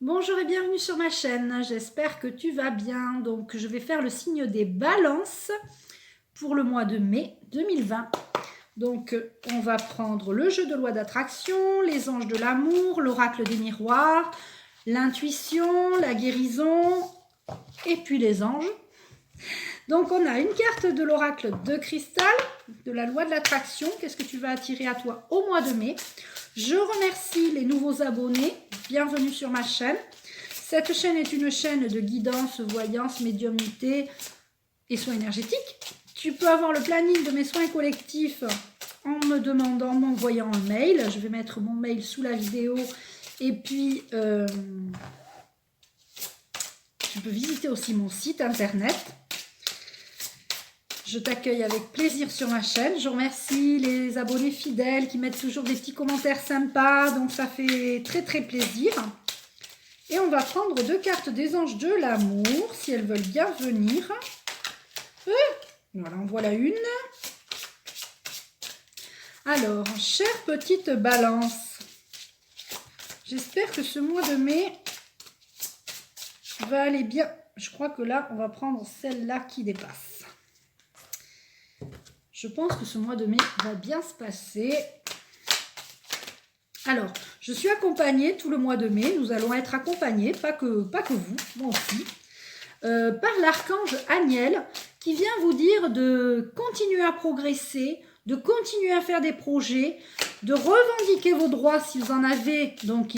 Bonjour et bienvenue sur ma chaîne, j'espère que tu vas bien. Donc je vais faire le signe des balances pour le mois de mai 2020. Donc on va prendre le jeu de loi d'attraction, les anges de l'amour, l'oracle des miroirs, l'intuition, la guérison et puis les anges. Donc on a une carte de l'oracle de cristal, de la loi de l'attraction. Qu'est-ce que tu vas attirer à toi au mois de mai? Je remercie les nouveaux abonnés. Bienvenue sur ma chaîne. Cette chaîne est une chaîne de guidance, voyance, médiumnité et soins énergétiques. Tu peux avoir le planning de mes soins collectifs en me demandant, m'envoyant un mail. Je vais mettre mon mail sous la vidéo. Et puis, tu peux visiter aussi mon site internet. Je t'accueille avec plaisir sur ma chaîne. Je remercie les abonnés fidèles qui mettent toujours des petits commentaires sympas. Donc ça fait très très plaisir. Et on va prendre deux cartes des anges de l'amour, si elles veulent bien venir. Voilà, en voilà une. Alors, chère petite balance, j'espère que ce mois de mai va aller bien. Je crois que là, on va prendre celle-là qui dépasse. Je pense que ce mois de mai va bien se passer. Alors, je suis accompagnée tout le mois de mai. Nous allons être accompagnés, pas que vous, moi aussi, par l'archange Aniel qui vient vous dire de continuer à progresser, de continuer à faire des projets, de revendiquer vos droits si vous en avez. Donc,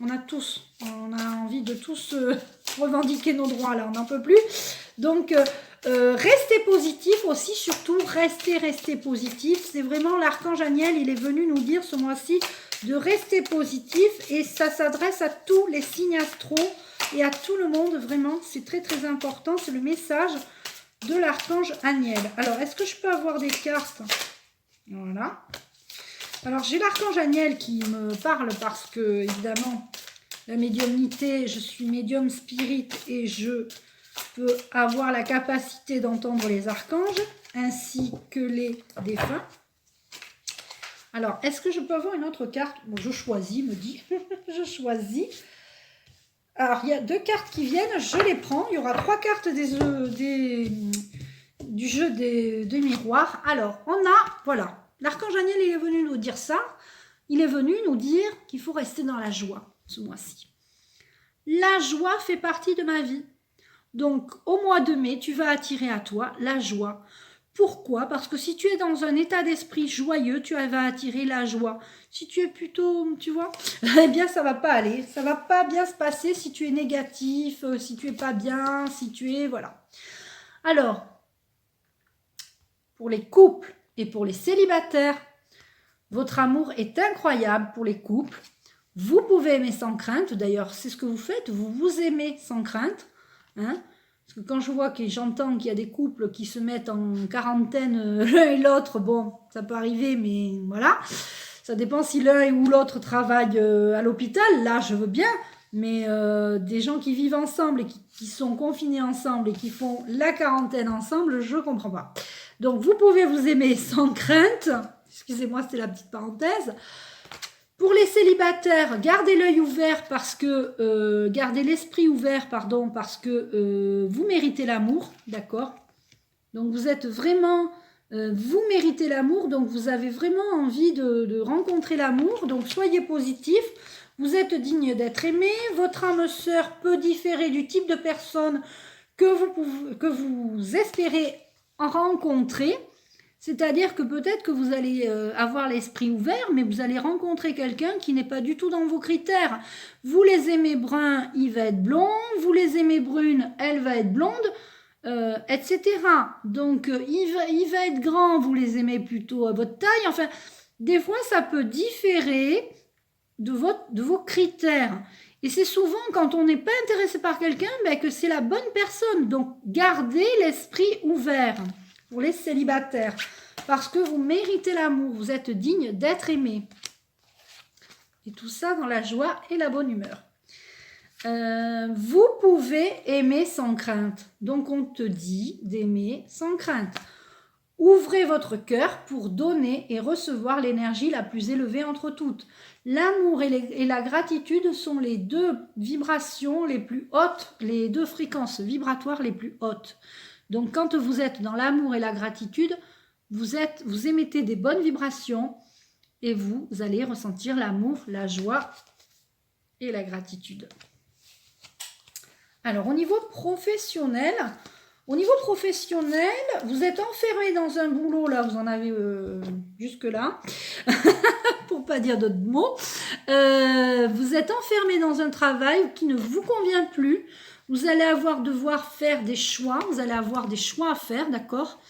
on a envie de tous revendiquer nos droits, là, on n'en peut plus. Donc, restez positif aussi, surtout, restez positif. C'est vraiment l'archange Aniel, il est venu nous dire ce mois-ci de rester positif et ça s'adresse à tous les signes astro et à tout le monde, vraiment, c'est très très important, c'est le message de l'archange Aniel. Alors, est-ce que je peux avoir des cartes? Voilà. Alors, j'ai l'archange Aniel qui me parle parce que, évidemment, la médiumnité, je suis médium spirit et je peux avoir la capacité d'entendre les archanges ainsi que les défunts. Alors, est-ce que je peux avoir une autre carte? Bon, je choisis, me dit. Je choisis. Alors, il y a deux cartes qui viennent, je les prends. Il y aura trois cartes du jeu des miroirs. Alors, on a, voilà, l'archange Aniel, il est venu nous dire ça. Il est venu nous dire qu'il faut rester dans la joie ce mois-ci. La joie fait partie de ma vie. Donc, au mois de mai, tu vas attirer à toi la joie. Pourquoi? Parce que si tu es dans un état d'esprit joyeux, tu vas attirer la joie. Si tu es plutôt, tu vois, eh bien, ça va pas aller. Ça va pas bien se passer si tu es négatif, si tu es pas bien, si tu es, voilà. Alors, pour les couples et pour les célibataires, votre amour est incroyable pour les couples. Vous pouvez aimer sans crainte. D'ailleurs, c'est ce que vous faites. Vous vous aimez sans crainte. Hein? Parce que quand je vois que j'entends qu'il y a des couples qui se mettent en quarantaine l'un et l'autre, bon, ça peut arriver, mais voilà. Ça dépend si l'un ou l'autre travaille à l'hôpital. Là, je veux bien. Mais des gens qui vivent ensemble et qui sont confinés ensemble et qui font la quarantaine ensemble, je ne comprends pas. Donc, vous pouvez vous aimer sans crainte. Excusez-moi, c'était la petite parenthèse. Pour les célibataires, gardez l'œil ouvert parce que gardez l'esprit ouvert, pardon, parce que vous méritez l'amour, d'accord? Donc vous êtes vraiment, vous méritez l'amour, donc vous avez vraiment envie de rencontrer l'amour. Donc soyez positif. Vous êtes digne d'être aimé. Votre âme sœur peut différer du type de personne que vous espérez en rencontrer. C'est-à-dire que peut-être que vous allez avoir l'esprit ouvert, mais vous allez rencontrer quelqu'un qui n'est pas du tout dans vos critères. Vous les aimez bruns, il va être blond. Vous les aimez brunes, elle va être blonde, etc. Donc, il va être grand, vous les aimez plutôt à votre taille. Enfin, des fois, ça peut différer de vos critères. Et c'est souvent quand on n'est pas intéressé par quelqu'un que c'est la bonne personne. Donc, gardez l'esprit ouvert. Pour les célibataires, parce que vous méritez l'amour, vous êtes digne d'être aimé. Et tout ça dans la joie et la bonne humeur. Vous pouvez aimer sans crainte. Donc on te dit d'aimer sans crainte. Ouvrez votre cœur pour donner et recevoir l'énergie la plus élevée entre toutes. L'amour et la gratitude sont les deux vibrations les plus hautes, les deux fréquences vibratoires les plus hautes. Donc quand vous êtes dans l'amour et la gratitude, vous émettez des bonnes vibrations et vous allez ressentir l'amour, la joie et la gratitude. Alors au niveau professionnel, vous êtes enfermé dans un boulot, là vous en avez jusque-là, pour pas dire d'autres mots. Vous êtes enfermé dans un travail qui ne vous convient plus. Vous allez devoir faire des choix, vous allez avoir des choix à faire, d'accord?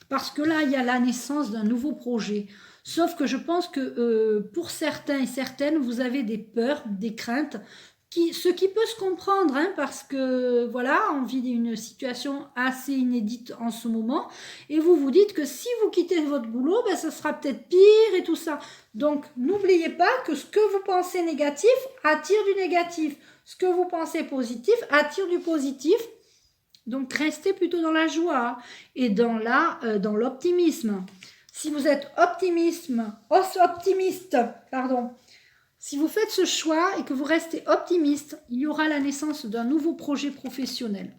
Parce que là, il y a la naissance d'un nouveau projet. Sauf que je pense que pour certains et certaines, vous avez des peurs, des craintes, ce qui peut se comprendre, hein, parce que voilà, on vit une situation assez inédite en ce moment, et vous vous dites que si vous quittez votre boulot, ben, ça sera peut-être pire et tout ça. Donc, n'oubliez pas que ce que vous pensez négatif attire du négatif. Ce que vous pensez positif attire du positif. Donc, restez plutôt dans la joie et dans l'optimisme. Si vous êtes optimiste, si vous faites ce choix et que vous restez optimiste, il y aura la naissance d'un nouveau projet professionnel.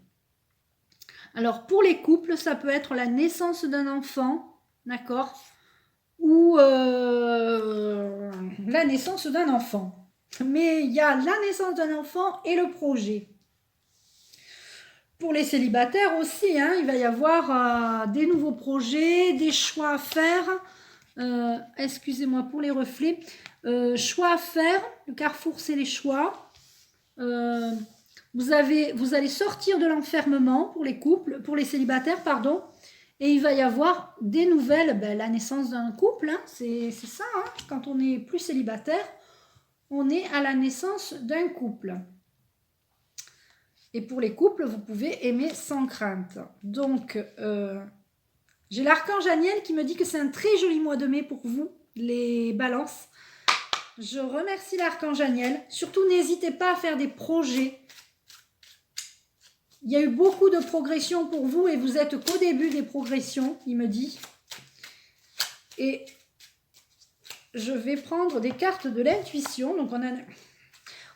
Alors, pour les couples, ça peut être la naissance d'un enfant, d'accord? Ou la naissance d'un enfant. Mais il y a la naissance d'un enfant et le projet. Pour les célibataires aussi, hein, il va y avoir des nouveaux projets, des choix à faire. Excusez-moi pour les reflets. Choix à faire, le carrefour c'est les choix. Vous allez sortir de l'enfermement pour les couples, pour les célibataires, pardon. Et il va y avoir des nouvelles, la naissance d'un couple, hein, c'est ça, hein, quand on n'est plus célibataire, on est à la naissance d'un couple. Et pour les couples, vous pouvez aimer sans crainte. Donc, j'ai l'archange Aniel qui me dit que c'est un très joli mois de mai pour vous, les balances. Je remercie l'archange Aniel. Surtout, n'hésitez pas à faire des projets. Il y a eu beaucoup de progression pour vous et vous êtes qu'au début des progressions, il me dit. Et je vais prendre des cartes de l'intuition. Donc,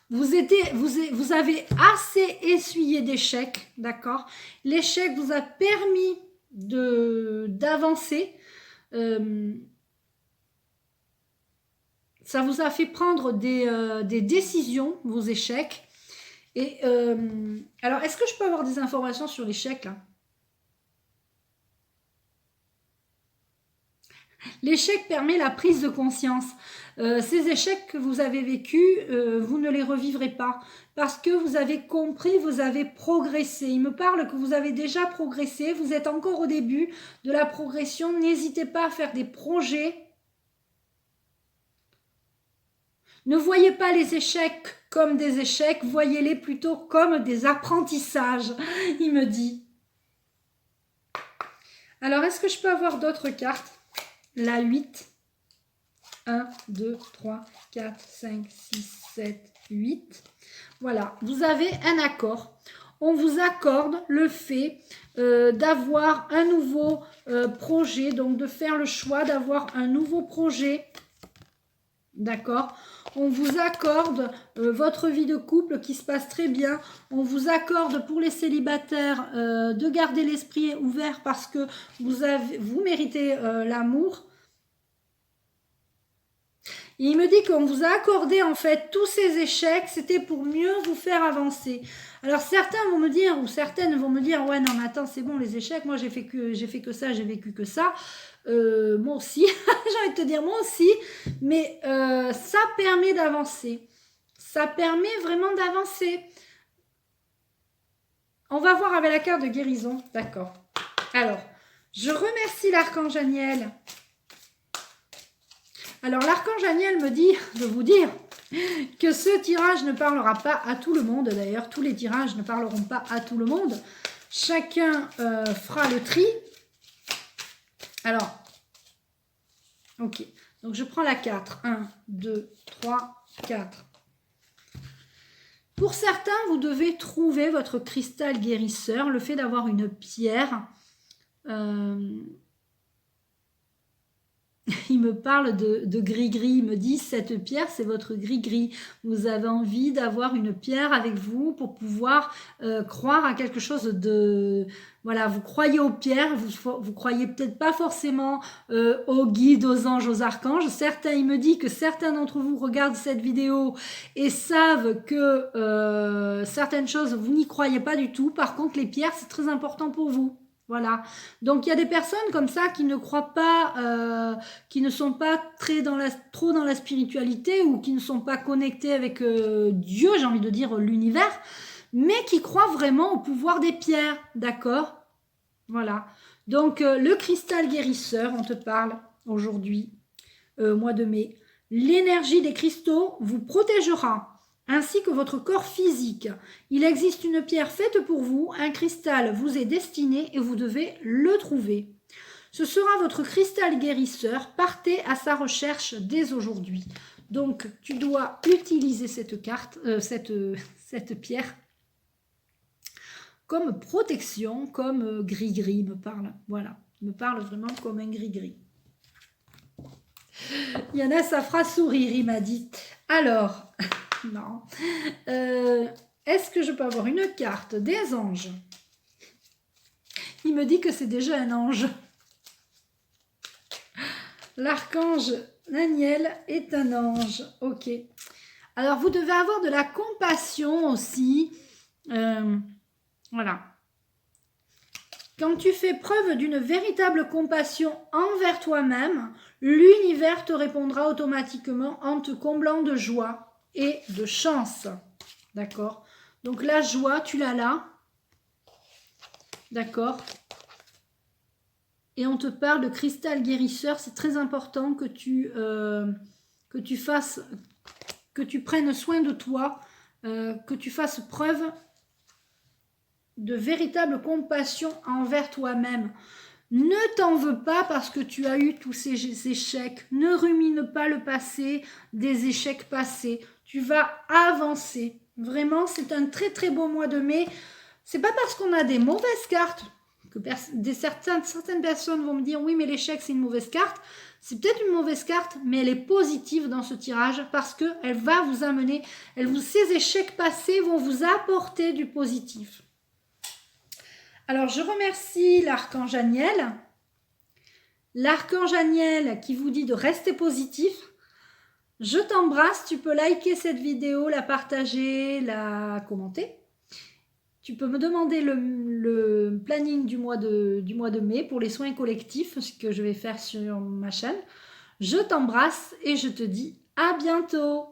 vous avez assez essuyé d'échecs, d'accord? L'échec vous a permis d'avancer. Ça vous a fait prendre des décisions, vos échecs. Et alors, est-ce que je peux avoir des informations sur l'échec là? L'échec permet la prise de conscience. Ces échecs que vous avez vécus, vous ne les revivrez pas. Parce que vous avez compris, vous avez progressé. Il me parle que vous avez déjà progressé. Vous êtes encore au début de la progression. N'hésitez pas à faire des projets. Ne voyez pas les échecs comme des échecs. Voyez-les plutôt comme des apprentissages, il me dit. Alors, est-ce que je peux avoir d'autres cartes? La 8. 1, 2, 3, 4, 5, 6, 7, 8. Voilà, vous avez un accord. On vous accorde le fait d'avoir un nouveau projet, donc de faire le choix d'avoir un nouveau projet. D'accord? On vous accorde votre vie de couple qui se passe très bien. On vous accorde pour les célibataires de garder l'esprit ouvert parce que vous méritez l'amour. Et il me dit qu'on vous a accordé en fait tous ces échecs, c'était pour mieux vous faire avancer. Alors certains vont me dire, ou certaines vont me dire, ouais non mais attends c'est bon les échecs, moi j'ai fait que ça, j'ai vécu que ça. Moi aussi, j'ai envie de te dire moi aussi, mais ça permet d'avancer. Ça permet vraiment d'avancer. On va voir avec la carte de guérison, d'accord. Alors, je remercie l'archange Aniel. Alors, l'archange Aniel me dit de vous dire que ce tirage ne parlera pas à tout le monde. D'ailleurs, tous les tirages ne parleront pas à tout le monde. Chacun fera le tri. Alors, ok. Donc, je prends la 4. 1, 2, 3, 4. Pour certains, vous devez trouver votre cristal guérisseur. Le fait d'avoir une pierre... il me parle de gris-gris, il me dit cette pierre c'est votre gris-gris, vous avez envie d'avoir une pierre avec vous pour pouvoir croire à quelque chose de... Voilà, vous croyez aux pierres, vous croyez peut-être pas forcément aux guides, aux anges, aux archanges. Certains, il me dit que certains d'entre vous regardent cette vidéo et savent que certaines choses, vous n'y croyez pas du tout. Par contre, les pierres, c'est très important pour vous. Voilà. Donc, il y a des personnes comme ça qui ne croient pas, qui ne sont pas trop dans la spiritualité ou qui ne sont pas connectés avec Dieu, j'ai envie de dire l'univers, mais qui croient vraiment au pouvoir des pierres, d'accord? Voilà. Donc, le cristal guérisseur, on te parle aujourd'hui, mois de mai. L'énergie des cristaux vous protégera, ainsi que votre corps physique. Il existe une pierre faite pour vous, un cristal vous est destiné et vous devez le trouver. Ce sera votre cristal guérisseur, partez à sa recherche dès aujourd'hui. Donc, tu dois utiliser cette carte, cette pierre comme protection, comme gris-gris me parle. Voilà, me parle vraiment comme un gris-gris. Il y en a, ça fera sourire, il m'a dit. Alors, non. Est-ce que je peux avoir une carte des anges? Il me dit que c'est déjà un ange. L'archange Daniel est un ange. Ok. Alors, vous devez avoir de la compassion aussi. Voilà. Quand tu fais preuve d'une véritable compassion envers toi-même, l'univers te répondra automatiquement en te comblant de joie et de chance. D'accord? Donc la joie, tu l'as là. D'accord? Et on te parle de cristal guérisseur. C'est très important que tu prennes soin de toi, que tu fasses preuve de véritable compassion envers toi-même. Ne t'en veux pas parce que tu as eu tous ces échecs. Ne rumine pas le passé, des échecs passés. Tu vas avancer. Vraiment, c'est un très très beau mois de mai. C'est pas parce qu'on a des mauvaises cartes que certaines personnes vont me dire oui, mais l'échec c'est une mauvaise carte. C'est peut-être une mauvaise carte, mais elle est positive dans ce tirage parce qu'elle va vous amener, ces échecs passés vont vous apporter du positif. Alors, je remercie l'archange Aniel. L'archange Aniel qui vous dit de rester positif. Je t'embrasse. Tu peux liker cette vidéo, la partager, la commenter. Tu peux me demander le planning du mois de mai pour les soins collectifs, ce que je vais faire sur ma chaîne. Je t'embrasse et je te dis à bientôt.